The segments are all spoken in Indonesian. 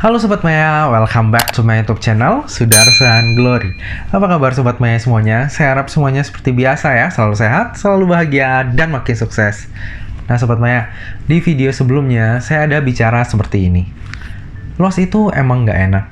Halo Sobat Maya, welcome back to my YouTube channel, Sudarsan Glory. Apa kabar Sobat Maya semuanya? Saya harap semuanya seperti biasa ya, selalu sehat, selalu bahagia, dan makin sukses. Nah Sobat Maya, di video sebelumnya saya ada bicara seperti ini. Loss itu emang nggak enak,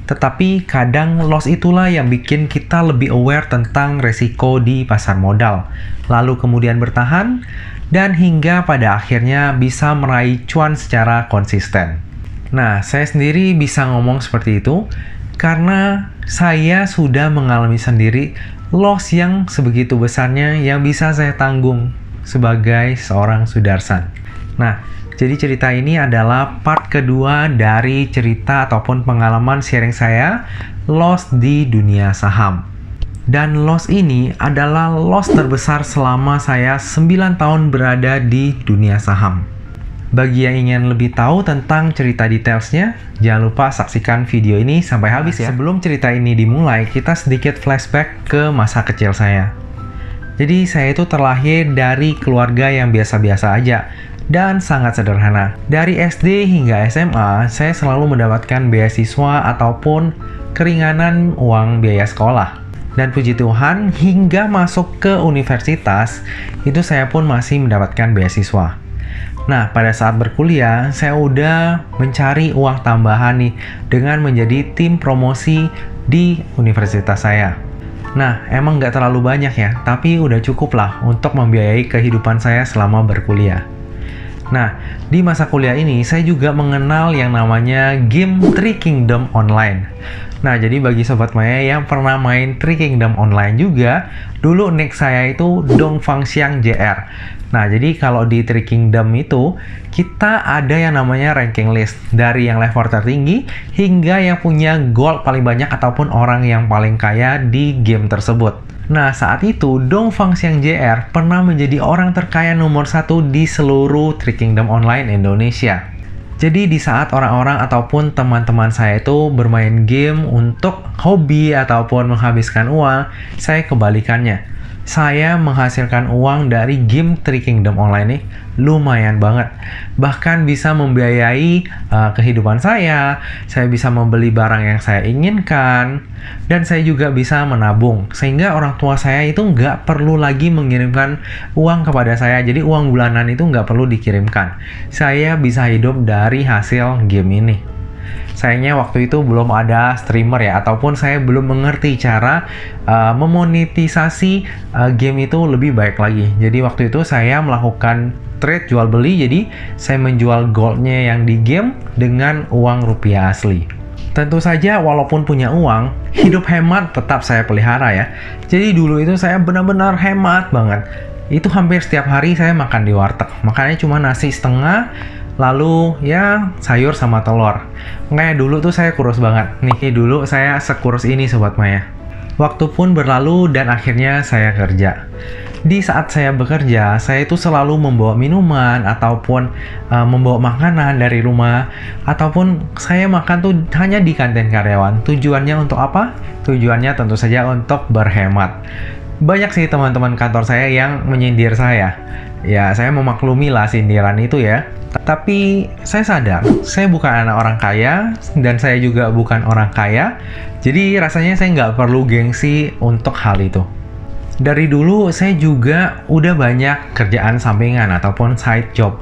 tetapi kadang loss itulah yang bikin kita lebih aware tentang resiko di pasar modal, lalu kemudian bertahan, dan hingga pada akhirnya bisa meraih cuan secara konsisten. Nah, saya sendiri bisa ngomong seperti itu karena saya sudah mengalami sendiri loss yang sebegitu besarnya yang bisa saya tanggung sebagai seorang Sudarsan. Nah, jadi cerita ini adalah part kedua dari cerita ataupun pengalaman sharing saya loss di dunia saham. Dan loss ini adalah loss terbesar selama saya 9 tahun berada di dunia saham. Bagi yang ingin lebih tahu tentang cerita detailsnya, jangan lupa saksikan video ini sampai habis ya. Sebelum cerita ini dimulai, kita sedikit flashback ke masa kecil saya. Jadi saya itu terlahir dari keluarga yang biasa-biasa aja dan sangat sederhana. Dari SD hingga SMA, saya selalu mendapatkan beasiswa ataupun keringanan uang biaya sekolah. Dan puji Tuhan, hingga masuk ke universitas, itu saya pun masih mendapatkan beasiswa. Nah, pada saat berkuliah, saya udah mencari uang tambahan nih dengan menjadi tim promosi di universitas saya. Nah, emang nggak terlalu banyak ya, tapi udah cukup lah untuk membiayai kehidupan saya selama berkuliah. Nah, di masa kuliah ini, saya juga mengenal yang namanya game Three Kingdom Online. Nah, jadi bagi Sobat Maya yang pernah main Three Kingdom Online juga, dulu nick saya itu Dongfang Xiang JR. Nah, jadi kalau di Three Kingdom itu, kita ada yang namanya ranking list. Dari yang level tertinggi, hingga yang punya gold paling banyak ataupun orang yang paling kaya di game tersebut. Nah, saat itu, Dongfang Xiang JR pernah menjadi orang terkaya nomor 1 di seluruh Three Kingdom Online Indonesia. Jadi di saat orang-orang ataupun teman-teman saya itu bermain game untuk hobi ataupun menghabiskan uang, saya kebalikannya. Saya menghasilkan uang dari game Three Kingdom Online ini lumayan banget. Bahkan bisa membiayai kehidupan saya bisa membeli barang yang saya inginkan, dan saya juga bisa menabung. Sehingga orang tua saya itu nggak perlu lagi mengirimkan uang kepada saya. Jadi uang bulanan itu nggak perlu dikirimkan. Saya bisa hidup dari hasil game ini. Sayangnya waktu itu belum ada streamer ya, ataupun saya belum mengerti cara memonetisasi game itu lebih baik lagi. Jadi waktu itu saya melakukan trade jual beli, jadi saya menjual goldnya yang di game dengan uang rupiah asli. Tentu saja walaupun punya uang, hidup hemat tetap saya pelihara ya. Jadi dulu itu saya benar-benar hemat banget. Itu hampir setiap hari saya makan di warteg. Makannya cuma nasi setengah, lalu ya sayur sama telur. Kayak dulu tuh saya kurus banget. Nih dulu saya sekurus ini Sobat Maya. Waktu pun berlalu dan akhirnya saya kerja. Di saat saya bekerja, saya itu selalu membawa minuman ataupun membawa makanan dari rumah, ataupun saya makan tuh hanya di kantin karyawan. Tujuannya untuk apa? Tujuannya tentu saja untuk berhemat. Banyak sih teman-teman kantor saya yang menyindir saya. Ya, saya memaklumi lah sindiran itu ya. Tapi saya sadar, saya bukan anak orang kaya dan saya juga bukan orang kaya. Jadi rasanya saya nggak perlu gengsi untuk hal itu. Dari dulu saya juga udah banyak kerjaan sampingan ataupun side job.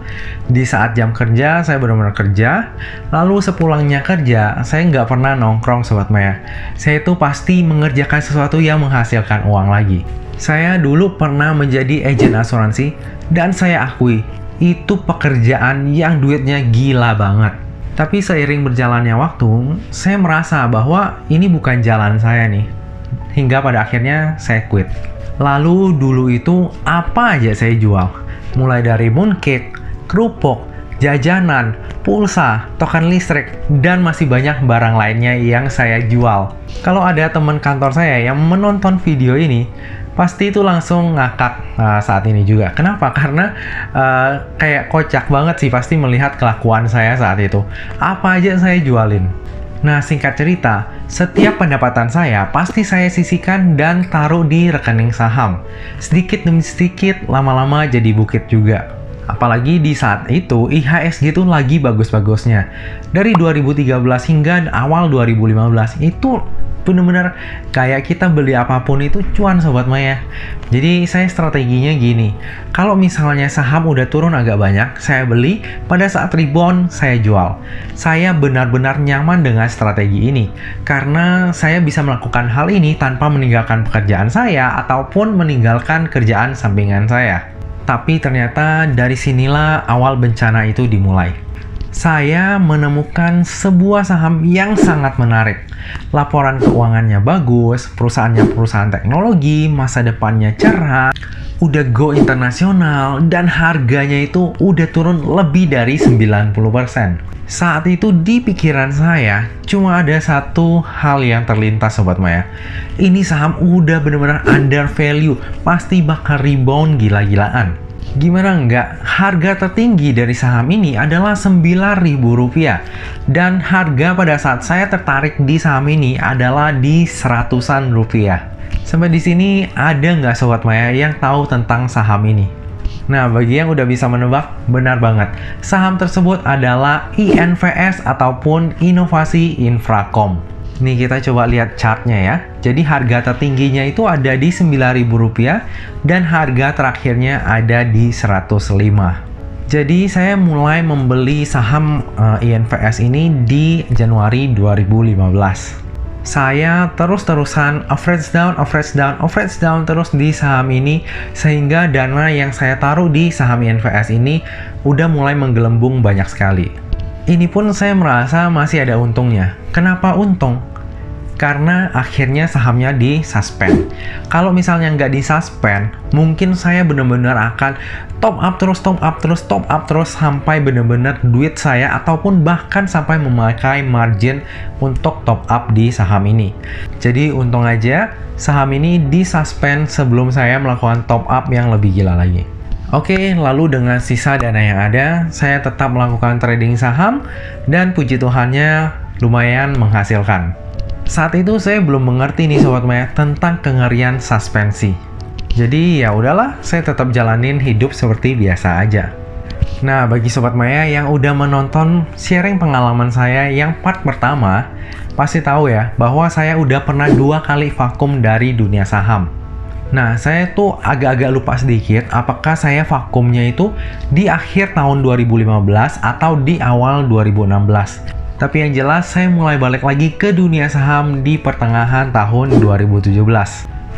Di saat jam kerja saya benar-benar kerja, lalu sepulangnya kerja saya nggak pernah nongkrong Sobat Maya. Saya itu pasti mengerjakan sesuatu yang menghasilkan uang lagi. Saya dulu pernah menjadi agen asuransi dan saya akui itu pekerjaan yang duitnya gila banget. Tapi seiring berjalannya waktu, saya merasa bahwa ini bukan jalan saya nih. Hingga pada akhirnya saya quit. Lalu dulu itu apa aja saya jual? Mulai dari mooncake, kerupuk, jajanan, pulsa, token listrik, dan masih banyak barang lainnya yang saya jual. Kalau ada teman kantor saya yang menonton video ini, pasti itu langsung ngakak saat ini juga. Kenapa? Karena kayak kocak banget sih pasti melihat kelakuan saya saat itu. Apa aja saya jualin. Nah, singkat cerita, setiap pendapatan saya pasti saya sisihkan dan taruh di rekening saham. Sedikit demi sedikit, lama-lama jadi bukit juga. Apalagi di saat itu IHSG itu lagi bagus-bagusnya. Dari 2013 hingga awal 2015 itu bener-bener kayak kita beli apapun itu cuan Sobat Maya. Jadi saya strateginya gini, kalau misalnya saham udah turun agak banyak, saya beli, pada saat rebound saya jual. Saya benar-benar nyaman dengan strategi ini, karena saya bisa melakukan hal ini tanpa meninggalkan pekerjaan saya ataupun meninggalkan kerjaan sampingan saya. Tapi ternyata dari sinilah awal bencana itu dimulai. Saya menemukan sebuah saham yang sangat menarik. Laporan keuangannya bagus, perusahaannya perusahaan teknologi, masa depannya cerah, udah go internasional, dan harganya itu udah turun lebih dari 90%. Saat itu di pikiran saya, cuma ada satu hal yang terlintas Sobat Maya. Ini saham udah bener-bener under value, pasti bakal rebound gila-gilaan. Gimana enggak, harga tertinggi dari saham ini adalah Rp9.000 dan harga pada saat saya tertarik di saham ini adalah di seratusan rupiah. Sampai di sini ada nggak Sobat Maya yang tahu tentang saham ini? Nah, bagi yang udah bisa menebak, benar banget. Saham tersebut adalah INVS ataupun Inovasi Infracom. Nih kita coba lihat chartnya ya. Jadi harga tertingginya itu ada di Rp9.000 dan harga terakhirnya ada di 105. Jadi saya mulai membeli saham INVS ini di Januari 2015. Saya terus-terusan average down terus di saham ini, sehingga dana yang saya taruh di saham INVS ini udah mulai menggelembung banyak sekali. Ini pun saya merasa masih ada untungnya. Kenapa untung? Karena akhirnya sahamnya disuspend. Kalau misalnya nggak disuspend, mungkin saya benar-benar akan top up terus sampai benar-benar duit saya ataupun bahkan sampai memakai margin untuk top up di saham ini. Jadi untung aja saham ini disuspend sebelum saya melakukan top up yang lebih gila lagi. Oke, lalu dengan sisa dana yang ada, saya tetap melakukan trading saham dan puji Tuhannya lumayan menghasilkan. Saat itu saya belum mengerti nih Sobat Maya tentang kengerian suspensi. Jadi ya udahlah, saya tetap jalanin hidup seperti biasa aja. Nah, bagi Sobat Maya yang udah menonton sharing pengalaman saya yang part pertama, pasti tahu ya bahwa saya udah pernah 2 kali vakum dari dunia saham. Nah, saya tuh agak-agak lupa sedikit apakah saya vakumnya itu di akhir tahun 2015 atau di awal 2016. Tapi yang jelas saya mulai balik lagi ke dunia saham di pertengahan tahun 2017.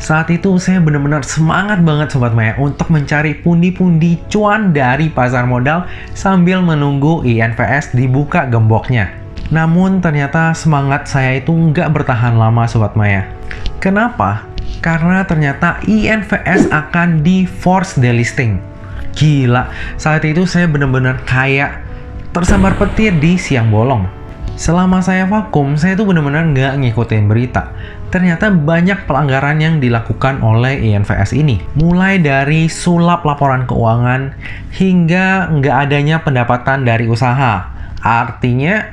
Saat itu saya benar-benar semangat banget Sobat Maya untuk mencari pundi-pundi cuan dari pasar modal sambil menunggu INVS dibuka gemboknya. Namun ternyata semangat saya itu nggak bertahan lama Sobat Maya. Kenapa? Karena ternyata INVS akan di force delisting. Gila, saat itu saya benar-benar kayak tersambar petir di siang bolong. Selama saya vakum, saya tuh benar-benar nggak ngikutin berita. Ternyata banyak pelanggaran yang dilakukan oleh INVS ini. Mulai dari sulap laporan keuangan, hingga nggak adanya pendapatan dari usaha. Artinya,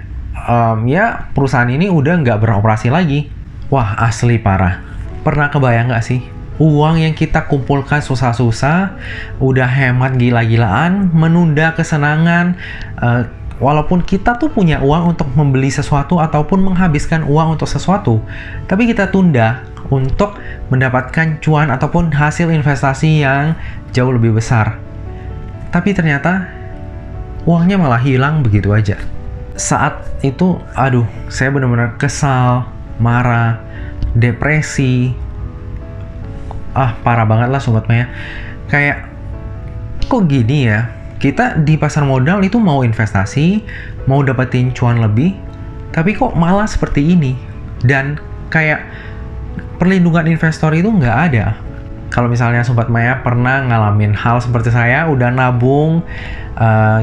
ya perusahaan ini udah nggak beroperasi lagi. Wah, asli parah. Pernah kebayang nggak sih? Uang yang kita kumpulkan susah-susah, udah hemat gila-gilaan, menunda kesenangan, walaupun kita tuh punya uang untuk membeli sesuatu ataupun menghabiskan uang untuk sesuatu, tapi kita tunda untuk mendapatkan cuan ataupun hasil investasi yang jauh lebih besar. Tapi ternyata uangnya malah hilang begitu aja. Saat itu, aduh, saya benar-benar kesal, marah, depresi. Parah banget lah Sobat Maya. Kayak, kok gini ya? Kita di pasar modal itu mau investasi, mau dapetin cuan lebih, tapi kok malah seperti ini. Dan kayak perlindungan investor itu nggak ada. Kalau misalnya Sobat Maya pernah ngalamin hal seperti saya, udah nabung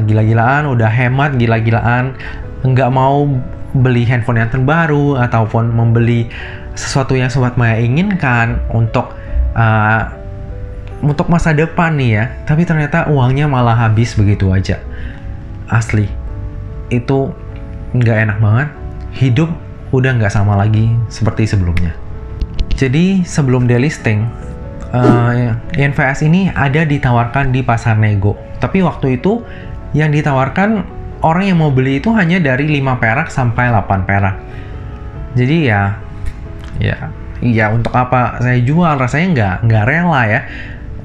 gila-gilaan, udah hemat gila-gilaan, nggak mau beli handphone yang terbaru, ataupun membeli sesuatu yang Sobat Maya inginkan untuk masa depan nih ya, tapi ternyata uangnya malah habis begitu aja. Asli, itu nggak enak banget. Hidup udah nggak sama lagi seperti sebelumnya. Jadi sebelum delisting, INVS ini ada ditawarkan di pasar nego. Tapi waktu itu yang ditawarkan orang yang mau beli itu hanya dari 5 perak sampai 8 perak. Jadi ya untuk apa saya jual, rasanya nggak rela ya.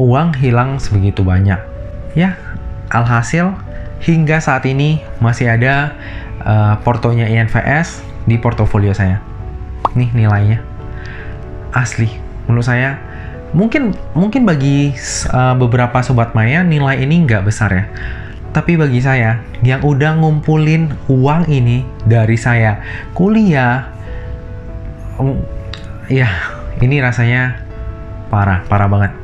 Uang hilang sebegitu banyak. Ya, alhasil hingga saat ini masih ada portonya INVS di portofolio saya. Nih nilainya. Asli, menurut saya mungkin bagi beberapa sobat Maya nilai ini nggak besar ya. Tapi bagi saya yang udah ngumpulin uang ini dari saya kuliah, ya ini rasanya parah banget.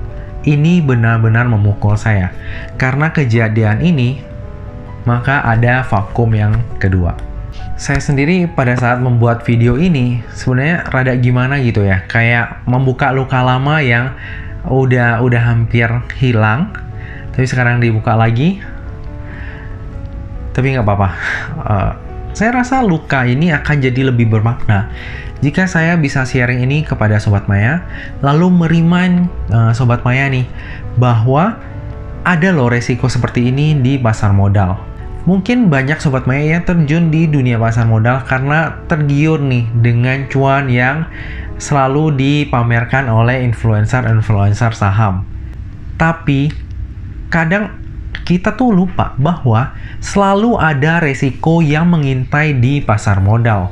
Ini benar-benar memukul saya. Karena kejadian ini, maka ada vakum yang kedua. Saya sendiri pada saat membuat video ini sebenarnya rada gimana gitu ya, kayak membuka luka lama yang udah hampir hilang, tapi sekarang dibuka lagi. Tapi nggak apa-apa. Saya rasa luka ini akan jadi lebih bermakna jika saya bisa sharing ini kepada Sobat Maya, lalu merimain Sobat Maya nih bahwa ada loh resiko seperti ini di pasar modal. Mungkin banyak Sobat Maya yang terjun di dunia pasar modal karena tergiur nih dengan cuan yang selalu dipamerkan oleh influencer saham. Tapi kadang kita tuh lupa bahwa selalu ada resiko yang mengintai di pasar modal.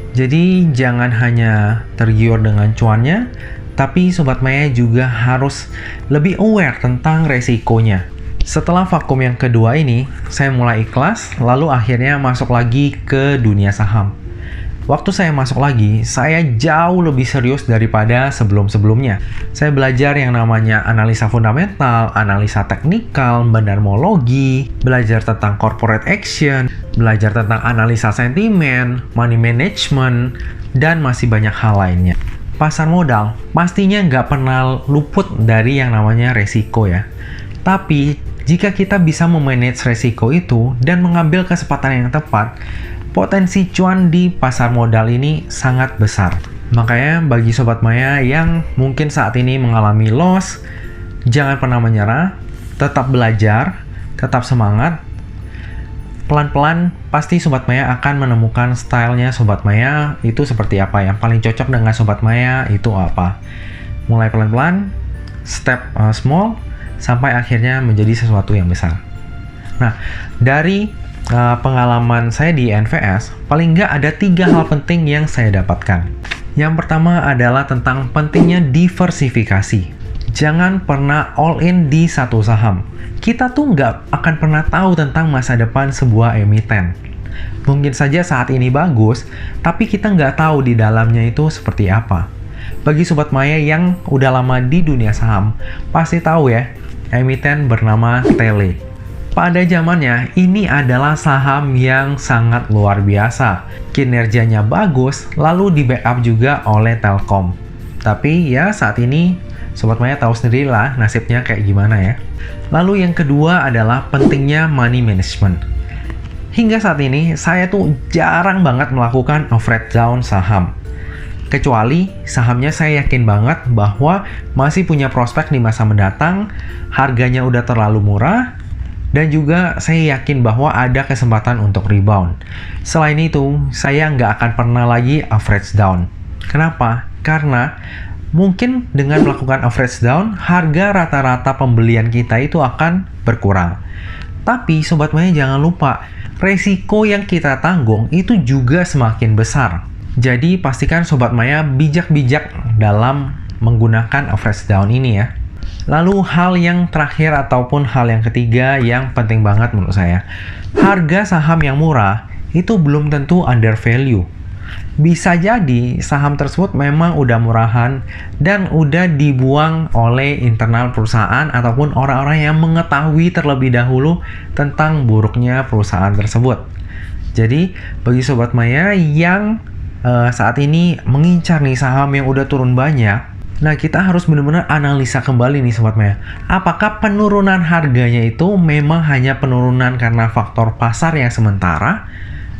Jadi jangan hanya tergiur dengan cuannya, tapi Sobat Maya juga harus lebih aware tentang resikonya. Setelah vakum yang kedua ini, saya mulai ikhlas, lalu akhirnya masuk lagi ke dunia saham. Waktu saya masuk lagi, saya jauh lebih serius daripada sebelum-sebelumnya. Saya belajar yang namanya analisa fundamental, analisa teknikal, bandarmologi, belajar tentang corporate action, belajar tentang analisa sentimen, money management, dan masih banyak hal lainnya. Pasar modal pastinya nggak pernah luput dari yang namanya resiko ya. Tapi jika kita bisa memanage resiko itu dan mengambil kesempatan yang tepat, potensi cuan di pasar modal ini sangat besar. Makanya bagi Sobat Maya yang mungkin saat ini mengalami loss, jangan pernah menyerah, tetap belajar, tetap semangat. Pelan-pelan pasti Sobat Maya akan menemukan stylenya Sobat Maya itu seperti apa, yang paling cocok dengan Sobat Maya itu apa. Mulai pelan-pelan, step small, sampai akhirnya menjadi sesuatu yang besar. Nah, dari pengalaman saya di INVS, paling nggak ada 3 hal penting yang saya dapatkan. Yang pertama adalah tentang pentingnya diversifikasi. Jangan pernah all in di satu saham. Kita tuh nggak akan pernah tahu tentang masa depan sebuah emiten. Mungkin saja saat ini bagus, tapi kita nggak tahu di dalamnya itu seperti apa. Bagi Sobat Maya yang udah lama di dunia saham, pasti tahu ya, emiten bernama Tele. Pada zamannya, ini adalah saham yang sangat luar biasa. Kinerjanya bagus, lalu di backup juga oleh Telkom. Tapi ya saat ini, Sobat Maya tahu sendirilah nasibnya kayak gimana ya. Lalu yang kedua adalah pentingnya money management. Hingga saat ini, saya tuh jarang banget melakukan average down saham. Kecuali sahamnya saya yakin banget bahwa masih punya prospek di masa mendatang, harganya udah terlalu murah, dan juga saya yakin bahwa ada kesempatan untuk rebound. Selain itu, saya nggak akan pernah lagi average down. Kenapa? Karena mungkin dengan melakukan average down, harga rata-rata pembelian kita itu akan berkurang. Tapi Sobat Maya jangan lupa, resiko yang kita tanggung itu juga semakin besar. Jadi pastikan Sobat Maya bijak-bijak dalam menggunakan average down ini ya. Lalu hal yang terakhir ataupun hal yang ketiga yang penting banget menurut saya. Harga saham yang murah itu belum tentu under value. Bisa jadi saham tersebut memang udah murahan dan udah dibuang oleh internal perusahaan ataupun orang-orang yang mengetahui terlebih dahulu tentang buruknya perusahaan tersebut. Jadi bagi Sobat Maya yang saat ini mengincar nih saham yang udah turun banyak, nah, kita harus benar-benar analisa kembali nih Sobat Maya. Apakah penurunan harganya itu memang hanya penurunan karena faktor pasar yang sementara,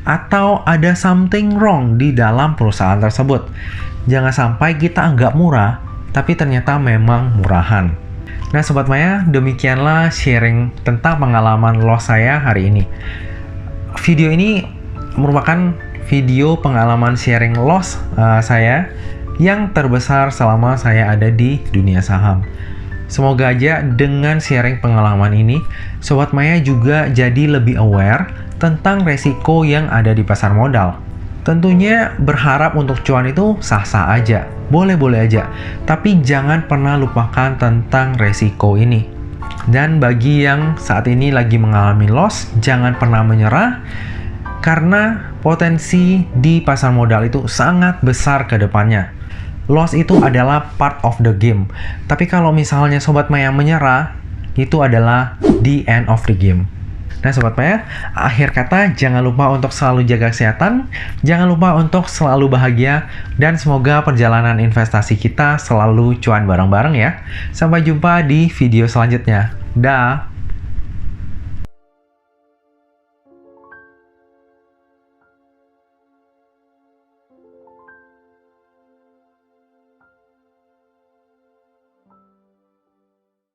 atau ada something wrong di dalam perusahaan tersebut? Jangan sampai kita anggap murah, tapi ternyata memang murahan. Nah Sobat Maya, demikianlah sharing tentang pengalaman loss saya hari ini. Video ini merupakan video pengalaman sharing loss saya yang terbesar selama saya ada di dunia saham. Semoga aja dengan sharing pengalaman ini, Sobat Maya juga jadi lebih aware tentang resiko yang ada di pasar modal. Tentunya berharap untuk cuan itu sah-sah aja, boleh-boleh aja, tapi jangan pernah lupakan tentang resiko ini. Dan bagi yang saat ini lagi mengalami loss, jangan pernah menyerah, karena potensi di pasar modal itu sangat besar ke depannya. Loss itu adalah part of the game. Tapi kalau misalnya Sobat Maya menyerah, itu adalah the end of the game. Nah Sobat Maya, akhir kata jangan lupa untuk selalu jaga kesehatan, jangan lupa untuk selalu bahagia, dan semoga perjalanan investasi kita selalu cuan bareng-bareng ya. Sampai jumpa di video selanjutnya. Dah.